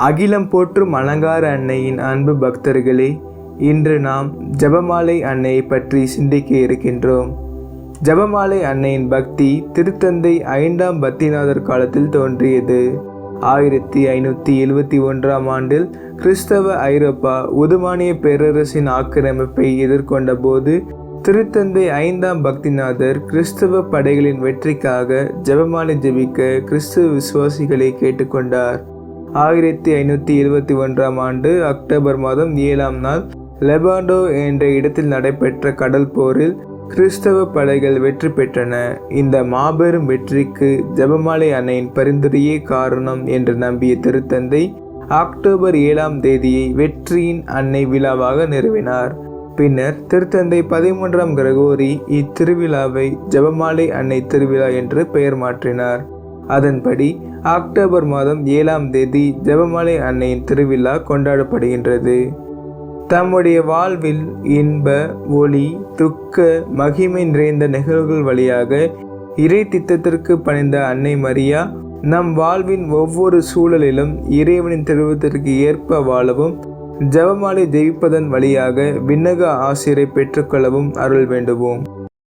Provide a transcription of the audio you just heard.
அகிலம் போற்றும் அலங்கார அன்னையின் அன்பு பக்தர்களே, இன்று நாம் ஜெபமாலை அன்னையை பற்றி சிந்திக்க இருக்கின்றோம். ஜெபமாலை அன்னையின் பக்தி திருத்தந்தை 5ஆம் பத்திநாதர் காலத்தில் தோன்றியது. 1571ஆம் ஆண்டில் கிறிஸ்தவ ஐரோப்பா உதுமானிய பேரரசின் ஆக்கிரமிப்பை எதிர்கொண்ட போது திருத்தந்தை 5ஆம் பக்திநாதர் கிறிஸ்தவ படைகளின் வெற்றிக்காக ஜெபமாலை ஜெபிக்க கிறிஸ்தவ விசுவாசிகளை கேட்டுக்கொண்டார். 1571ஆம் ஆண்டு அக்டோபர் மாதம் 7ஆம் நாள் லெபாண்டோ என்ற இடத்தில் நடைபெற்ற கடல் போரில் கிறிஸ்தவ படைகள் வெற்றி பெற்றன. இந்த மாபெரும் வெற்றிக்கு ஜெபமாலை அன்னையின் பரிந்துரையே காரணம் என்று நம்பிய திருத்தந்தை அக்டோபர் 7ஆம் தேதியை வெற்றியின் அன்னை விழாவாக நிறுவினார். பின்னர் திருத்தந்தை 13ஆம் கிரகோரி இத்திருவிழாவை ஜெபமாலை அன்னை திருவிழா என்று பெயர் மாற்றினார். அதன்படி அக்டோபர் மாதம் 7ஆம் தேதி ஜெபமாலை அன்னையின் திருவிழா கொண்டாடப்படுகின்றது. தம்முடைய வாழ்வில் இன்ப, ஒளி, துக்க, மகிமை நிறைந்த நிகழ்வுகள் வழியாக இறை திட்டத்திற்கு பணிந்த அன்னை மரியா நம் வாழ்வின் ஒவ்வொரு சூழலிலும் இறைவனின் திருவுளத்திற்கு ஏற்ப வாழவும் ஜெபமாலை ஜெபிப்பதன் வழியாக விண்ணக ஆசிரை பெற்றுக்கொள்ளவும் அருள் வேண்டுவோம்.